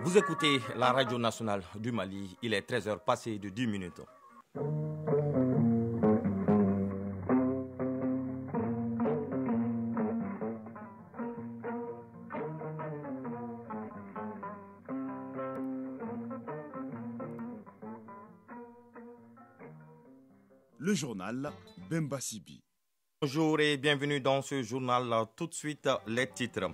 Vous écoutez la radio nationale du Mali, il est 13 heures passées de 10 minutes. Le journal Bemba Sibi. Bonjour et bienvenue dans ce journal. Tout de suite, les titres.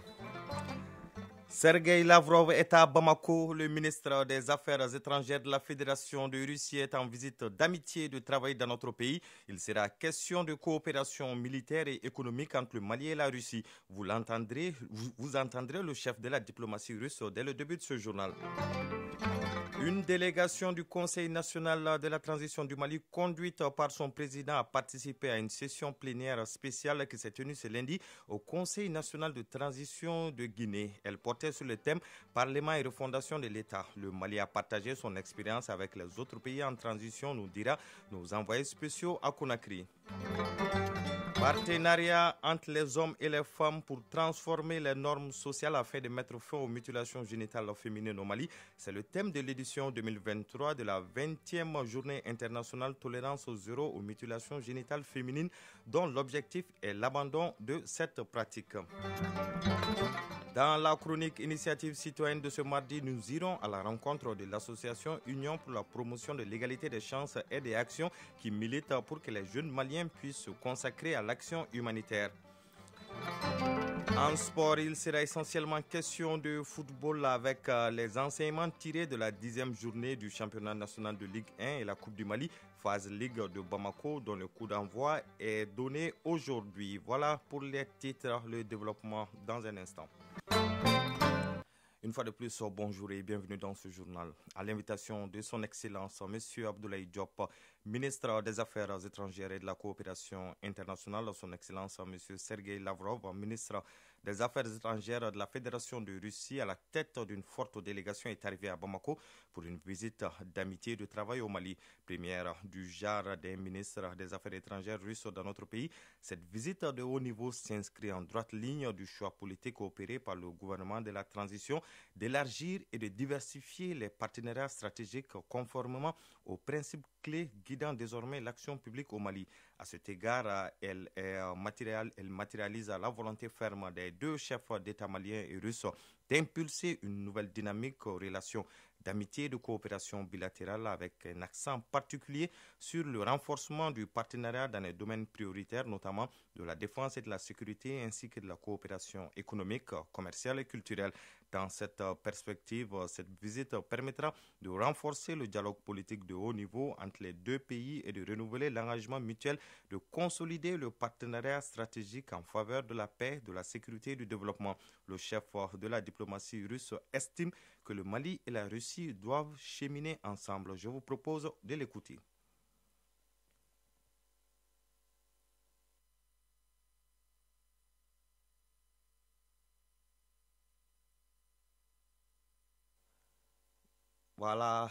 Sergei Lavrov est à Bamako. Le ministre des Affaires étrangères de la Fédération de Russie est en visite d'amitié et de travail dans notre pays. Il sera question de coopération militaire et économique entre le Mali et la Russie. Vous entendrez le chef de la diplomatie russe dès le début de ce journal. Une délégation du Conseil national de la transition du Mali, conduite par son président, a participé à une session plénière spéciale qui s'est tenue ce lundi au Conseil national de transition de Guinée. Elle portait sur le thème Parlement et refondation de l'État. Le Mali a partagé son expérience avec les autres pays en transition, nous dira nos envoyés spéciaux à Conakry. Partenariat entre les hommes et les femmes pour transformer les normes sociales afin de mettre fin aux mutilations génitales féminines au Mali. C'est le thème de l'édition 2023 de la 20e journée internationale tolérance zéro aux mutilations génitales féminines dont l'objectif est l'abandon de cette pratique. Dans la chronique initiative citoyenne de ce mardi, nous irons à la rencontre de l'association Union pour la promotion de l'égalité des chances et des actions qui milite pour que les jeunes Maliens puissent se consacrer à l'action humanitaire. En sport, il sera essentiellement question de football avec les enseignements tirés de la 10e journée du championnat national de Ligue 1 et la Coupe du Mali, phase Ligue de Bamako, dont le coup d'envoi est donné aujourd'hui. Voilà pour les titres, le développement dans un instant. Une fois de plus, bonjour et bienvenue dans ce journal. À l'invitation de son Excellence, M. Abdoulaye Diop, ministre des Affaires étrangères et de la coopération internationale, son Excellence M. Sergei Lavrov, ministre des Affaires étrangères de la Fédération de Russie, à la tête d'une forte délégation, est arrivé à Bamako pour une visite d'amitié et de travail au Mali. Première du genre des ministres des Affaires étrangères russes dans notre pays, cette visite de haut niveau s'inscrit en droite ligne du choix politique opéré par le gouvernement de la transition d'élargir et de diversifier les partenariats stratégiques conformément aux principes clés guidant désormais l'action publique au Mali. À cet égard, elle matérialise la volonté ferme des deux chefs d'État maliens et russes d'impulser une nouvelle dynamique aux relations d'amitié et de coopération bilatérale avec un accent particulier sur le renforcement du partenariat dans les domaines prioritaires, notamment de la défense et de la sécurité, ainsi que de la coopération économique, commerciale et culturelle. Dans cette perspective, cette visite permettra de renforcer le dialogue politique de haut niveau entre les deux pays et de renouveler l'engagement mutuel de consolider le partenariat stratégique en faveur de la paix, de la sécurité et du développement. Le chef de la diplomatie russe estime que le Mali et la Russie doivent cheminer ensemble. Je vous propose de l'écouter. Voilà,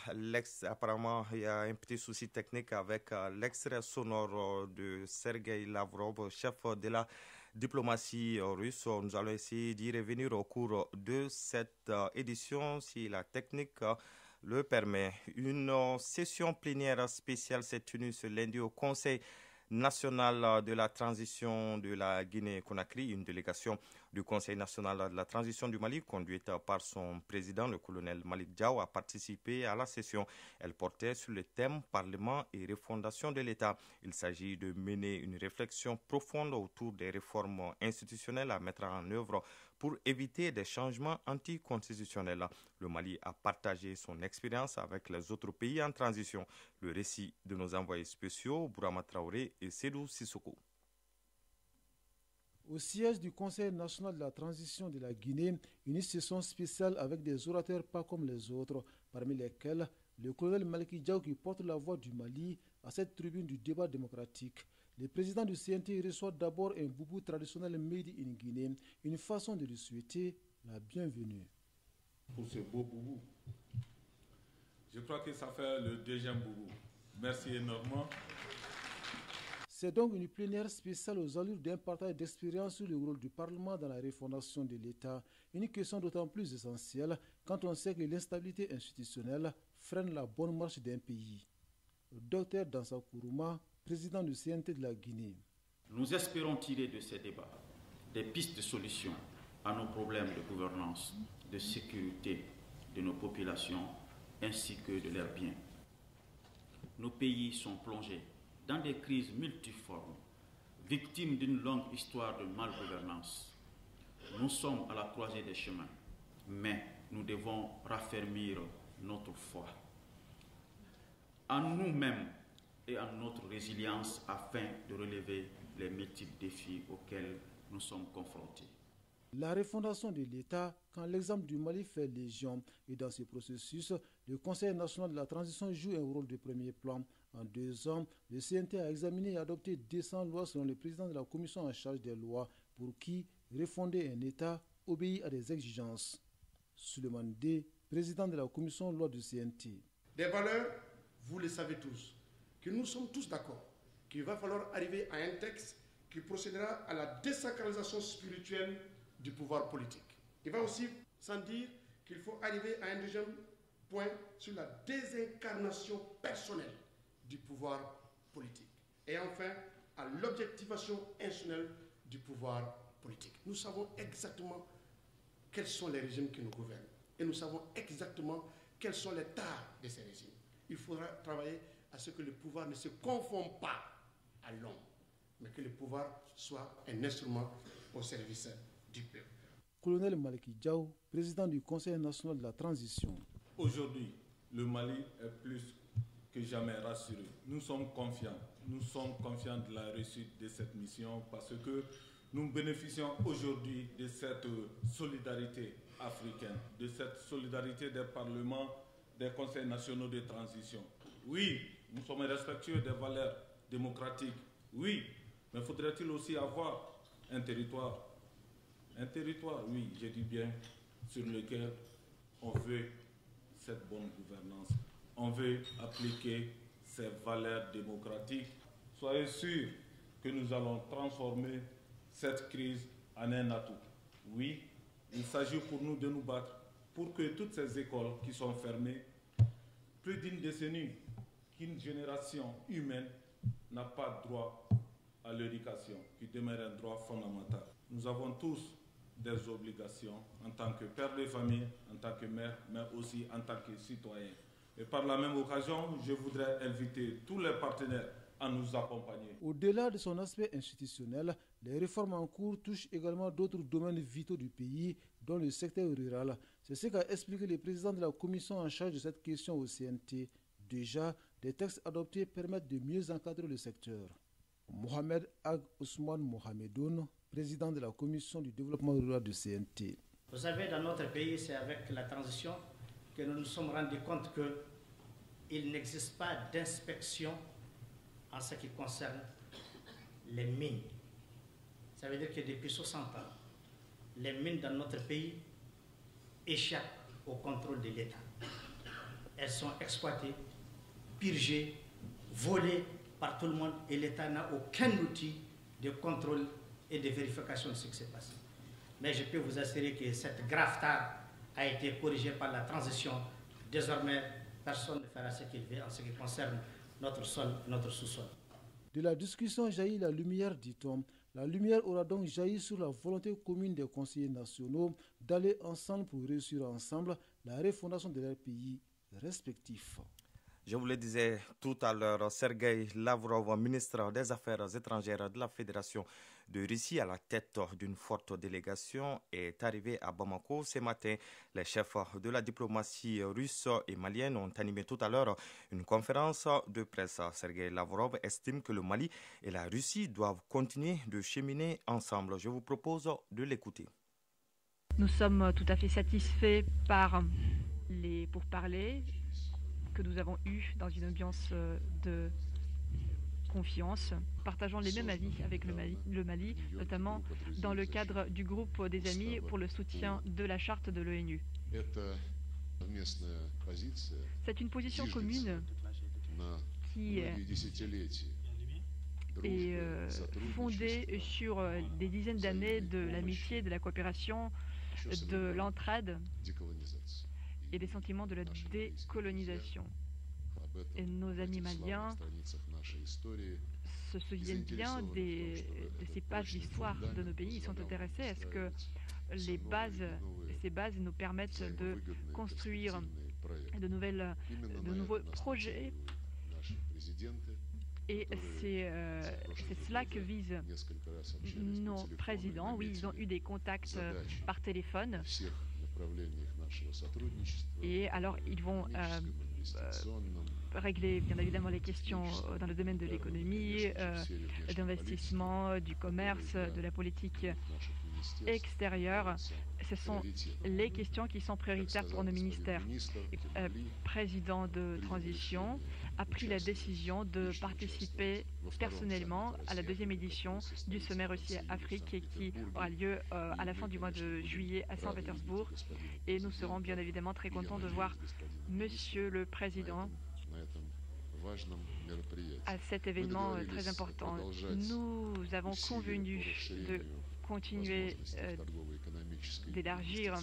apparemment, il y a un petit souci technique avec l'extrait sonore de Sergei Lavrov, chef de la diplomatie russe. Nous allons essayer d'y revenir au cours de cette édition si la technique le permet. Une session plénière spéciale s'est tenue ce lundi au Conseil national de la transition de la Guinée-Conakry, une délégation du Conseil national de la transition du Mali, conduite par son président, le colonel Malik Diaw, a participé à la session. Elle portait sur le thème Parlement et refondation de l'État. Il s'agit de mener une réflexion profonde autour des réformes institutionnelles à mettre en œuvre pour éviter des changements anticonstitutionnels. Le Mali a partagé son expérience avec les autres pays en transition. Le récit de nos envoyés spéciaux, Bourama Traoré et Sédou Sissoko. Au siège du Conseil national de la transition de la Guinée, une session spéciale avec des orateurs pas comme les autres, parmi lesquels le colonel Maliki Diaw qui porte la voix du Mali à cette tribune du débat démocratique. Le président du CNT reçoit d'abord un boubou traditionnel made in Guinée, une façon de lui souhaiter la bienvenue. Pour ce beau boubou. Je crois que ça fait le deuxième boubou. Merci énormément. C'est donc une plénière spéciale aux allures d'un partage d'expérience sur le rôle du Parlement dans la refondation de l'État. Une question d'autant plus essentielle quand on sait que l'instabilité institutionnelle freine la bonne marche d'un pays. Dr Dansa Kourouma, président du CNT de la Guinée. Nous espérons tirer de ces débats des pistes de solutions à nos problèmes de gouvernance, de sécurité de nos populations ainsi que de leurs biens. Nos pays sont plongés dans des crises multiformes, victimes d'une longue histoire de malgouvernance. Nous sommes à la croisée des chemins, mais nous devons raffermir notre foi en nous-mêmes et en notre résilience afin de relever les multiples défis auxquels nous sommes confrontés. La refondation de l'État, quand l'exemple du Mali fait légion, et dans ce processus, le Conseil national de la transition joue un rôle de premier plan. En 2 ans, le CNT a examiné et adopté 200 lois selon le président de la commission en charge des lois, pour qui refonder un État obéit à des exigences. Souleymane D, président de la commission loi du CNT. Des valeurs, vous le savez tous, que nous sommes tous d'accord qu'il va falloir arriver à un texte qui procédera à la désacralisation spirituelle du pouvoir politique. Il va aussi sans dire qu'il faut arriver à un deuxième point sur la désincarnation personnelle du pouvoir politique. Et enfin, à l'objectivation institutionnelle du pouvoir politique. Nous savons exactement quels sont les régimes qui nous gouvernent. Et nous savons exactement quels sont les tares de ces régimes. Il faudra travailler à ce que le pouvoir ne se confonde pas à l'homme, mais que le pouvoir soit un instrument au service du peuple. Colonel Maliki Diaw, président du Conseil national de la transition. Aujourd'hui, le Mali est plus que jamais rassuré. Nous sommes confiants de la réussite de cette mission parce que nous bénéficions aujourd'hui de cette solidarité africaine, de cette solidarité des parlements, des conseils nationaux de transition. Oui, nous sommes respectueux des valeurs démocratiques. Oui, mais faudrait-il aussi avoir un territoire, oui, je dis bien, sur lequel on veut cette bonne gouvernance. On veut appliquer ces valeurs démocratiques. Soyez sûrs que nous allons transformer cette crise en un atout. Oui, il s'agit pour nous de nous battre pour que toutes ces écoles qui sont fermées, plus d'une décennie, qu'une génération humaine n'a pas droit à l'éducation, qui demeure un droit fondamental. Nous avons tous des obligations en tant que père de famille, en tant que mère, mais aussi en tant que citoyen. Et par la même occasion, je voudrais inviter tous les partenaires à nous accompagner. Au-delà de son aspect institutionnel, les réformes en cours touchent également d'autres domaines vitaux du pays, dont le secteur rural. C'est ce qu'a expliqué le président de la commission en charge de cette question au CNT. Déjà, des textes adoptés permettent de mieux encadrer le secteur. Mohamed Ag Ousmane Mohamedoun, président de la commission du développement rural du CNT. Vous savez, dans notre pays, c'est avec la transition que nous nous sommes rendus compte qu'il n'existe pas d'inspection en ce qui concerne les mines. Ça veut dire que depuis 60 ans, les mines dans notre pays échappent au contrôle de l'État. Elles sont exploitées, purgées, volées par tout le monde et l'État n'a aucun outil de contrôle et de vérification de ce qui s'est passé. Mais je peux vous assurer que cette grave tare a été corrigée par la transition. Désormais, personne ne fera ce qu'il veut en ce qui concerne notre sol, notre sous-sol. De la discussion jaillit la lumière, dit-on. La lumière aura donc jailli sur la volonté commune des conseillers nationaux d'aller ensemble pour réussir ensemble la refondation de leur pays respectifs. Je vous le disais tout à l'heure, Sergueï Lavrov, ministre des Affaires étrangères de la Fédération de Russie, à la tête d'une forte délégation, est arrivé à Bamako ce matin. Les chefs de la diplomatie russe et malienne ont animé tout à l'heure une conférence de presse. Sergueï Lavrov estime que le Mali et la Russie doivent continuer de cheminer ensemble. Je vous propose de l'écouter. Nous sommes tout à fait satisfaits par les pourparlers que nous avons eus dans une ambiance de confiance, partageant les mêmes avis avec le Mali, notamment dans le cadre du groupe des amis pour le soutien de la charte de l'ONU. C'est une position commune qui est fondé sur des dizaines d'années de l'amitié, de la coopération, de l'entraide et des sentiments de la décolonisation. Et nos amis maliens se souviennent bien de ces pages d'histoire de nos pays. Ils sont intéressés à ce que ces bases nous permettent de construire de nouveaux projets. Et c'est cela que visent nos présidents. Oui, ils ont eu des contacts par téléphone. Et alors, ils vont régler bien évidemment les questions dans le domaine de l'économie, d'investissement, du commerce, de la politique extérieure. Ce sont les questions qui sont prioritaires pour nos ministères. Le président de transition a pris la décision de participer personnellement à la deuxième édition du sommet Russie-Afrique qui aura lieu à la fin du mois de juillet à Saint-Pétersbourg. Et nous serons bien évidemment très contents de voir Monsieur le Président à cet événement très important. Nous avons convenu de continuer d'élargir,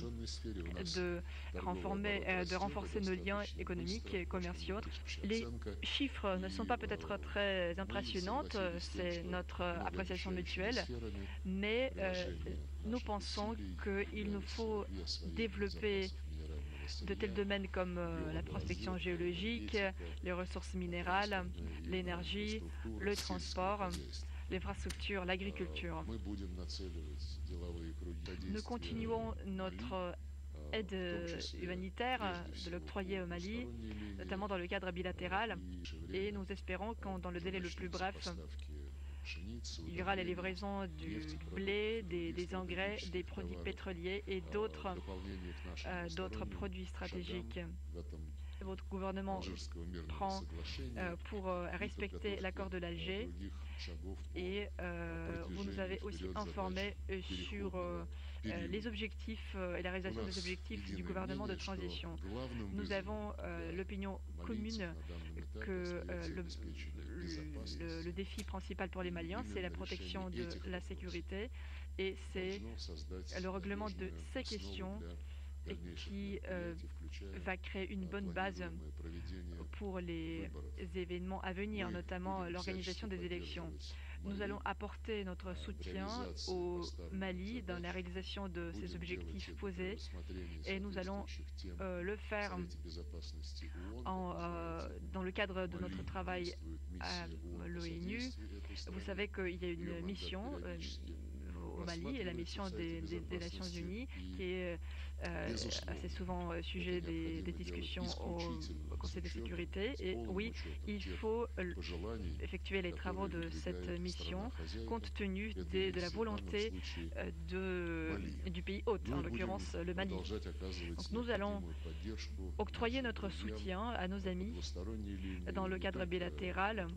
de renforcer nos liens économiques et commerciaux. Les chiffres ne sont pas peut-être très impressionnants, c'est notre appréciation mutuelle, mais nous pensons qu'il nous faut développer de tels domaines comme la prospection géologique, les ressources minérales, l'énergie, le transport, l'infrastructure, l'agriculture. Nous continuons notre aide humanitaire de l'octroyer au Mali, notamment dans le cadre bilatéral, et nous espérons que dans le délai le plus bref, il y aura la livraison du blé, des engrais, des produits pétroliers et d'autres produits stratégiques. Votre gouvernement prend pour respecter l'accord de l'Alger et vous nous avez aussi informé sur les objectifs et la réalisation des objectifs du gouvernement de transition. Nous avons l'opinion commune que le défi principal pour les Maliens, c'est la protection de la sécurité et c'est le règlement de ces questions qui va créer une bonne base pour les événements à venir, notamment l'organisation des élections. Nous allons apporter notre soutien au Mali dans la réalisation de ces objectifs posés et nous allons le faire dans le cadre de notre travail à l'ONU. Vous savez qu'il y a une mission au Mali et la mission des Nations Unies qui est assez souvent sujet des discussions au Conseil de sécurité. Et oui, il faut effectuer les travaux de cette mission compte tenu de la volonté du pays hôte, en l'occurrence le Mali. Donc, nous allons octroyer notre soutien à nos amis dans le cadre bilatéral.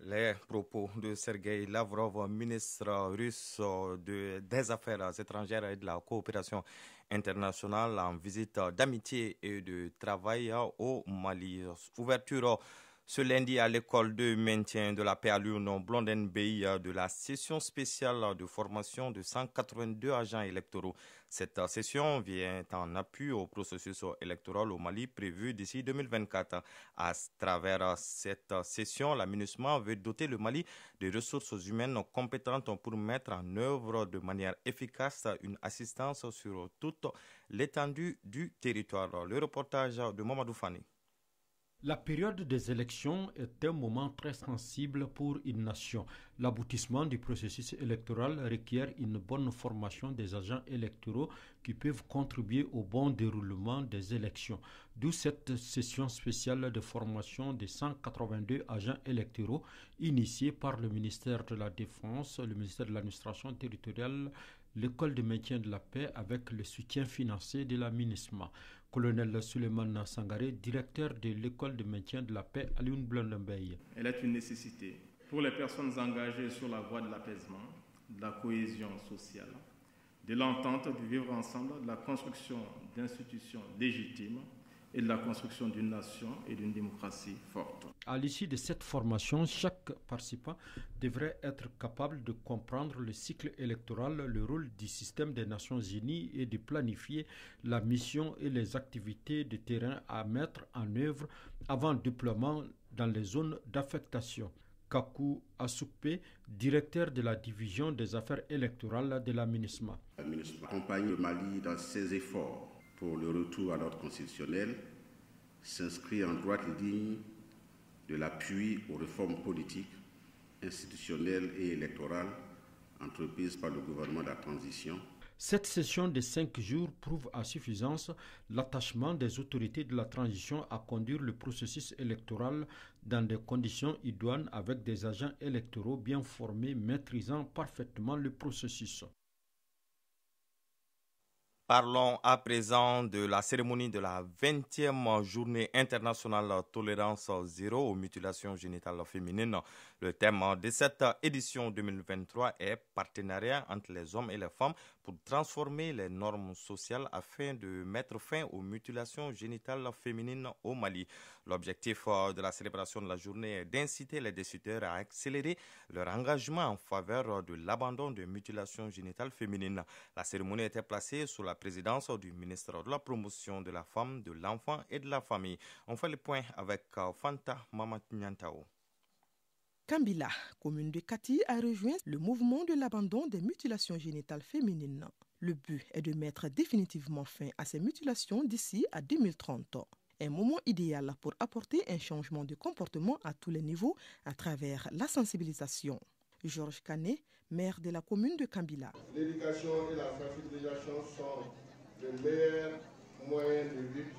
Les propos de Sergueï Lavrov, ministre russe des Affaires étrangères et de la coopération internationale en visite d'amitié et de travail au Mali. Ouverture ce lundi à l'école de maintien de la paix à Lyon-Blondin-Bay de la session spéciale de formation de 182 agents électoraux. Cette session vient en appui au processus électoral au Mali prévu d'ici 2024. À travers cette session, la MINUSMA veut doter le Mali de ressources humaines compétentes pour mettre en œuvre de manière efficace une assistance sur toute l'étendue du territoire. Le reportage de Mamadou Fani. La période des élections est un moment très sensible pour une nation. L'aboutissement du processus électoral requiert une bonne formation des agents électoraux qui peuvent contribuer au bon déroulement des élections. D'où cette session spéciale de formation des 182 agents électoraux initiée par le ministère de la Défense, le ministère de l'Administration territoriale, l'école de maintien de la paix avec le soutien financier de la MINUSMA. Colonel Suleiman Sangaré, directeur de l'école de maintien de la paix à Lyon-Blondin-Bay. Elle est une nécessité pour les personnes engagées sur la voie de l'apaisement, de la cohésion sociale, de l'entente, du vivre ensemble, de la construction d'institutions légitimes et de la construction d'une nation et d'une démocratie forte. À l'issue de cette formation, chaque participant devrait être capable de comprendre le cycle électoral, le rôle du système des Nations Unies et de planifier la mission et les activités de terrain à mettre en œuvre avant déploiement dans les zones d'affectation. Kakou Assoupé, directeur de la division des affaires électorales de la MINUSMA. La MINUSMA accompagne le Mali dans ses efforts pour le retour à l'ordre constitutionnel, s'inscrit en droite ligne de l'appui aux réformes politiques, institutionnelles et électorales entreprises par le gouvernement de la transition. Cette session de 5 jours prouve à suffisance l'attachement des autorités de la transition à conduire le processus électoral dans des conditions idoines avec des agents électoraux bien formés maîtrisant parfaitement le processus. Parlons à présent de la cérémonie de la 20e journée internationale tolérance zéro aux mutilations génitales féminines. Le thème de cette édition 2023 est partenariat entre les hommes et les femmes pour transformer les normes sociales afin de mettre fin aux mutilations génitales féminines au Mali. L'objectif de la célébration de la journée est d'inciter les décideurs à accélérer leur engagement en faveur de l'abandon des mutilations génitales féminines. La cérémonie était placée sous la présidence du ministre de la Promotion de la Femme, de l'Enfant et de la Famille. On fait le point avec Fanta Mamatnyantao. Kambila, commune de Kati, a rejoint le mouvement de l'abandon des mutilations génitales féminines. Le but est de mettre définitivement fin à ces mutilations d'ici à 2030. Un moment idéal pour apporter un changement de comportement à tous les niveaux à travers la sensibilisation. Georges Kané, maire de la commune de Kambila. L'éducation et la sensibilisation sont les meilleurs moyens de lutte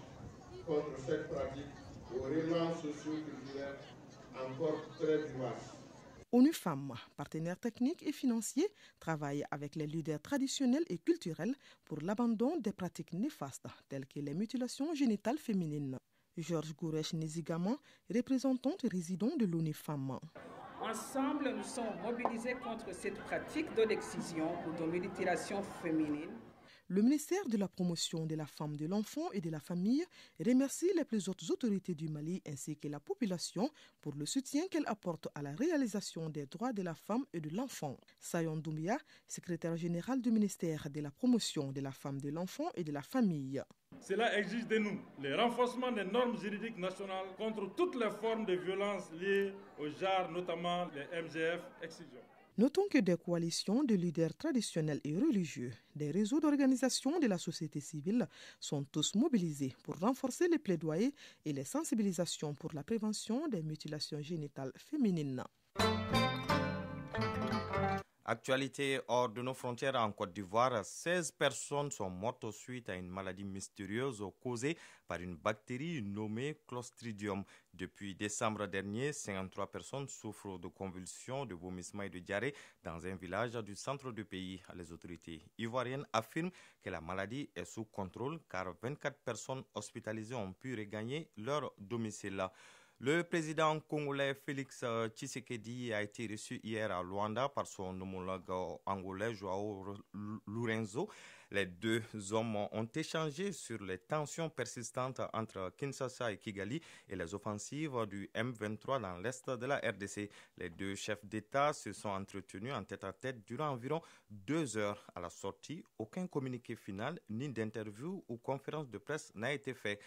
contre cette pratique aux relents socio-culturels encore très vivaces. ONU Femmes, partenaires techniques et financiers, travaille avec les leaders traditionnels et culturels pour l'abandon des pratiques néfastes telles que les mutilations génitales féminines. Georges Gouresh Nizigama, représentante résident de l'ONU Femmes. Ensemble, nous sommes mobilisés contre cette pratique de l'excision ou de mutilation féminine. Le ministère de la Promotion de la Femme, de l'Enfant et de la Famille remercie les plus hautes autorités du Mali ainsi que la population pour le soutien qu'elle apporte à la réalisation des droits de la femme et de l'enfant. Sayon Doumbia, secrétaire général du ministère de la Promotion de la Femme, de l'Enfant et de la Famille. Cela exige de nous le renforcement des normes juridiques nationales contre toutes les formes de violence liées au genre, notamment les MGF excision. Notons que des coalitions de leaders traditionnels et religieux, des réseaux d'organisations de la société civile sont tous mobilisés pour renforcer les plaidoyers et les sensibilisations pour la prévention des mutilations génitales féminines. Actualité hors de nos frontières en Côte d'Ivoire, 16 personnes sont mortes suite à une maladie mystérieuse causée par une bactérie nommée Clostridium. Depuis décembre dernier, 53 personnes souffrent de convulsions, de vomissements et de diarrhée dans un village du centre du pays. Les autorités ivoiriennes affirment que la maladie est sous contrôle car 24 personnes hospitalisées ont pu regagner leur domicile. Le président congolais Félix Tshisekedi a été reçu hier à Luanda par son homologue angolais Joao Lourenço. Les deux hommes ont échangé sur les tensions persistantes entre Kinshasa et Kigali et les offensives du M23 dans l'est de la RDC. Les deux chefs d'État se sont entretenus en tête-à-tête durant environ 2 heures. À la sortie, aucun communiqué final ni d'interview ou conférence de presse n'a été fait.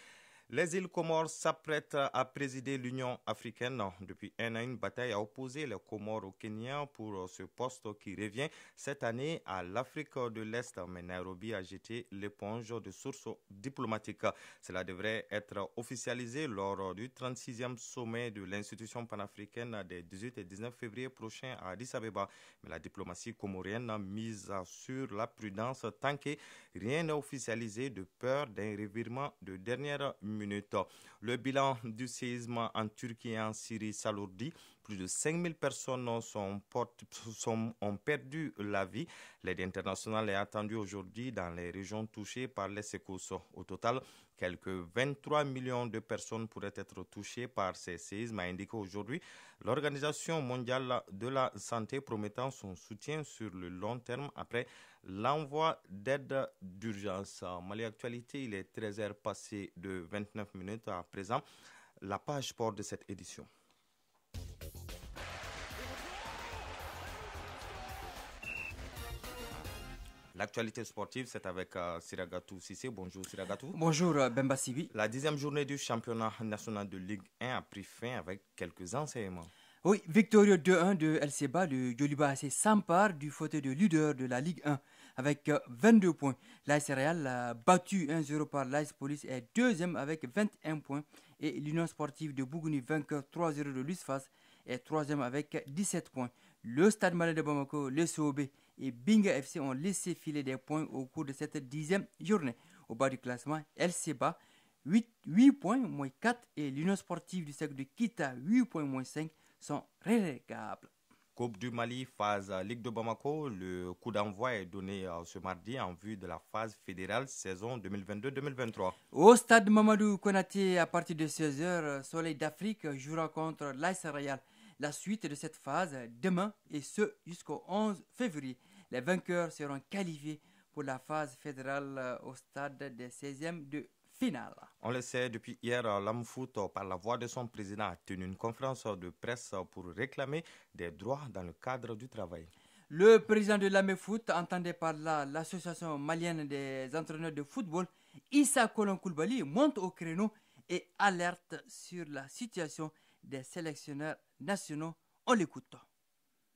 Les îles Comores s'apprêtent à présider l'Union africaine. Depuis un an, une bataille a opposé les Comores au Kenya pour ce poste qui revient cette année à l'Afrique de l'Est. Mais Nairobi a jeté l'éponge de sources diplomatiques. Cela devrait être officialisé lors du 36e sommet de l'institution panafricaine des 18 et 19 février prochains à Addis Abeba. Mais la diplomatie comorienne mise sur la prudence tant que rien n'est officialisé de peur d'un revirement de dernière minute. Le bilan du séisme en Turquie et en Syrie s'alourdit. Plus de 5000 personnes ont perdu la vie. L'aide internationale est attendue aujourd'hui dans les régions touchées par les secousses. Au total, quelques 23 millions de personnes pourraient être touchées par ces séismes, a indiqué aujourd'hui l'Organisation mondiale de la santé, promettant son soutien sur le long terme après l'envoi d'aide d'urgence. Mali Actualité, il est 13h passé de 29 minutes à présent. La page sport de cette édition. L'actualité sportive, c'est avec Siragatou Sissé. Bonjour Siragatou. Bonjour Bemba Sibi. La 10e journée du championnat national de Ligue 1 a pris fin avec quelques enseignements. Oui, victorieux 2-1 de LCBA, le Joliba AC s'empare du fauteuil de leader de la Ligue 1 avec 22 points. L'AS Real a battu 1-0 par l'AS Police est deuxième avec 21 points. Et l'Union sportive de Bougouni, vainqueur 3-0 de l'USFAS, est troisième avec 17 points. Le Stade Malien de Bamako, le SOB et Binga FC ont laissé filer des points au cours de cette 10e journée. Au bas du classement, LCBA, 8 points, moins 4 et l'Union sportive du cercle de Kita, 8 points, moins 5 sont relégables. Coupe du Mali, phase Ligue de Bamako, le coup d'envoi est donné ce mardi en vue de la phase fédérale saison 2022-2023. Au stade Mamadou Konaté, à partir de 16h, Soleil d'Afrique jouera contre l'AS Real. La suite de cette phase demain et ce jusqu'au 11 février. Les vainqueurs seront qualifiés pour la phase fédérale au stade des 16e de finale. On le sait, depuis hier, l'AMFoot, par la voix de son président, a tenu une conférence de presse pour réclamer des droits dans le cadre du travail. Le président de l'AMFoot entendait par là l'association malienne des entraîneurs de football, Issa Kolon Koulibaly, monte au créneau et alerte sur la situation des sélectionneurs nationaux. On l'écoute.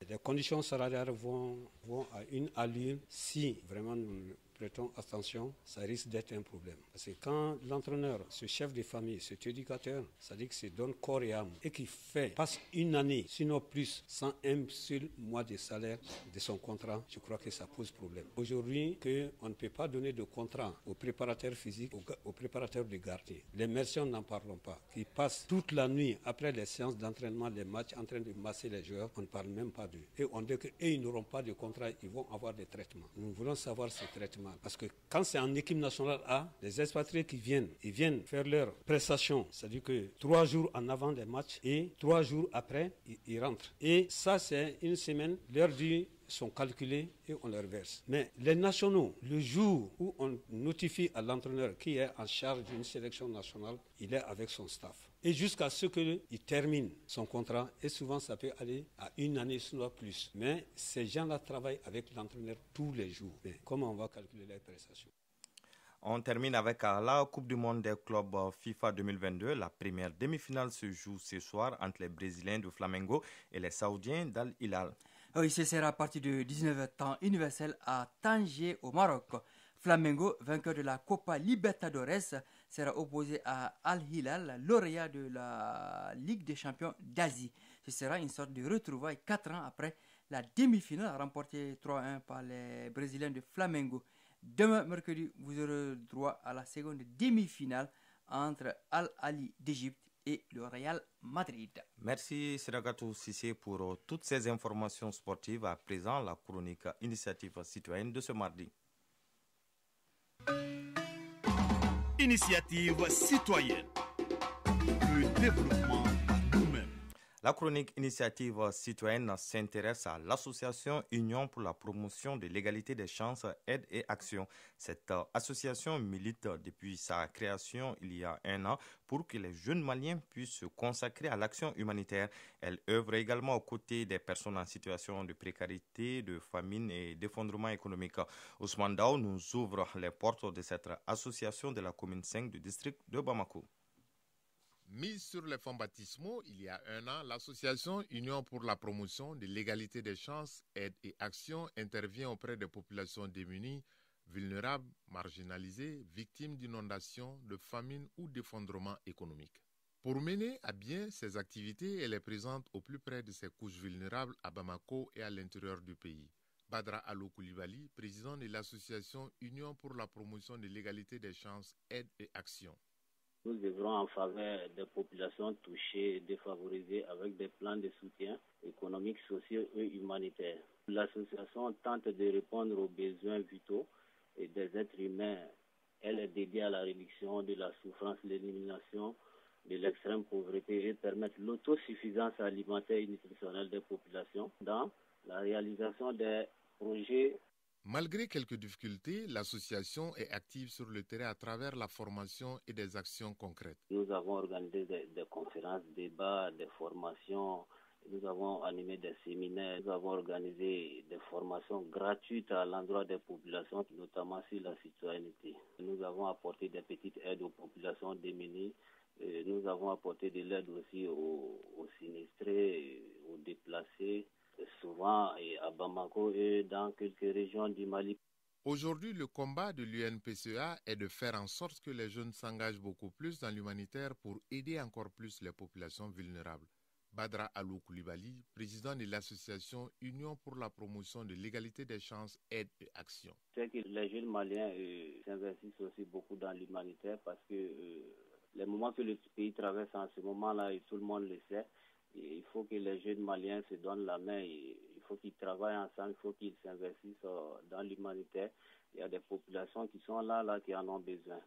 Les conditions salariales vont à une allure si vraiment nous prêtons attention, ça risque d'être un problème. Parce que quand l'entraîneur, ce chef de famille, cet éducateur, ça dit que c'est donne corps et âme et qui passe une année, sinon plus, sans un seul mois de salaire de son contrat, je crois que ça pose problème. Aujourd'hui, on ne peut pas donner de contrat aux préparateurs physiques, aux préparateurs de gardien. Les mercenaires n'en parlons pas. Qui passent toute la nuit après les séances d'entraînement, les matchs, en train de masser les joueurs, on ne parle même pas d'eux. Et on dit qu'ils n'auront pas de contrat, ils vont avoir des traitements. Nous voulons savoir ces traitements. Parce que quand c'est en équipe nationale A, les expatriés qui viennent faire leurs prestations, c'est-à-dire que 3 jours en avant des matchs et 3 jours après, ils rentrent. Et ça, c'est une semaine, leurs dits sont calculés et on leur verse. Mais les nationaux, le jour où on notifie à l'entraîneur qui est en charge d'une sélection nationale, il est avec son staff. Et jusqu'à ce qu'il termine son contrat, et souvent ça peut aller à une année, sinon plus. Mais ces gens-là travaillent avec l'entraîneur tous les jours. Mais comment on va calculer les prestations? On termine avec la Coupe du Monde des clubs FIFA 2022. La première demi-finale se joue ce soir entre les Brésiliens de Flamengo et les Saoudiens d'Al Hilal. Oui, ce sera à partir de 19h temps universel à Tanger au Maroc. Flamengo, vainqueur de la Copa Libertadores, sera opposé à Al Hilal, lauréat de la Ligue des champions d'Asie. Ce sera une sorte de retrouvaille 4 ans après la demi-finale remportée 3-1 par les Brésiliens de Flamengo. Demain, mercredi, vous aurez droit à la seconde demi-finale entre Al Ahly d'Égypte et le Real Madrid. Merci Siragatou Sissé pour toutes ces informations sportives. À présent, la chronique initiative citoyenne de ce mardi. Initiative citoyenne. Le développement par nous-mêmes. La chronique initiative citoyenne s'intéresse à l'association Union pour la promotion de l'égalité des chances, aide et action. Cette association milite depuis sa création il y a 1 an pour que les jeunes Maliens puissent se consacrer à l'action humanitaire. Elle œuvre également aux côtés des personnes en situation de précarité, de famine et d'effondrement économique. Ousmane Dao nous ouvre les portes de cette association de la commune 5 du district de Bamako. Mise sur les fonds baptismaux, il y a 1 an, l'association Union pour la promotion de l'égalité des chances, aide et action intervient auprès des populations démunies, vulnérables, marginalisées, victimes d'inondations, de famine ou d'effondrement économique. Pour mener à bien ces activités, elle est présente au plus près de ces couches vulnérables à Bamako et à l'intérieur du pays. Badra Alou Koulibaly, président de l'association Union pour la promotion de l'égalité des chances, aide et action. Nous œuvrons en faveur des populations touchées et défavorisées avec des plans de soutien économique, social et humanitaire. L'association tente de répondre aux besoins vitaux et des êtres humains. Elle est dédiée à la réduction de la souffrance, l'élimination de l'extrême pauvreté et permettre l'autosuffisance alimentaire et nutritionnelle des populations dans la réalisation des projets Malgré quelques difficultés, l'association est active sur le terrain à travers la formation et des actions concrètes. Nous avons organisé des conférences, des débats, des formations. Nous avons animé des séminaires, nous avons organisé des formations gratuites à l'endroit des populations, notamment sur la citoyenneté. Nous avons apporté des petites aides aux populations démunies. Nous avons apporté de l'aide aussi aux sinistrés, aux déplacés, souvent à Bamako et dans quelques régions du Mali. Aujourd'hui, le combat de l'UNPCA est de faire en sorte que les jeunes s'engagent beaucoup plus dans l'humanitaire pour aider encore plus les populations vulnérables. Badra Alou Koulibaly, président de l'association Union pour la promotion de l'égalité des chances, aide et action. C'est que les jeunes Maliens s'investissent aussi beaucoup dans l'humanitaire parce que les moments que le pays traverse en ce moment-là, et tout le monde le sait, et il faut que les jeunes Maliens se donnent la main, il faut qu'ils travaillent ensemble, il faut qu'ils s'investissent dans l'humanitaire. Il y a des populations qui sont là qui en ont besoin.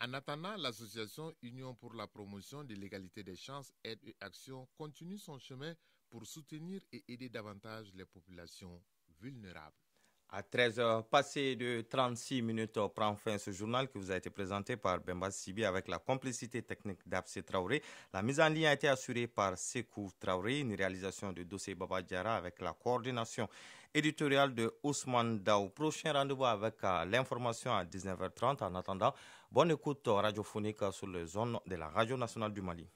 En attendant, l'association Union pour la promotion de l'égalité des chances, aide et action continue son chemin pour soutenir et aider davantage les populations vulnérables. À 13h, passé de 36 minutes, prend fin ce journal qui vous a été présenté par Bemba Sibi avec la complicité technique d'Absé Traoré. La mise en ligne a été assurée par Sekou Traoré, une réalisation de dossier Baba Diara avec la coordination éditoriale de Ousmane Daou. Prochain rendez-vous avec l'information à 19h30. En attendant, bonne écoute radiophonique sur les zones de la Radio nationale du Mali.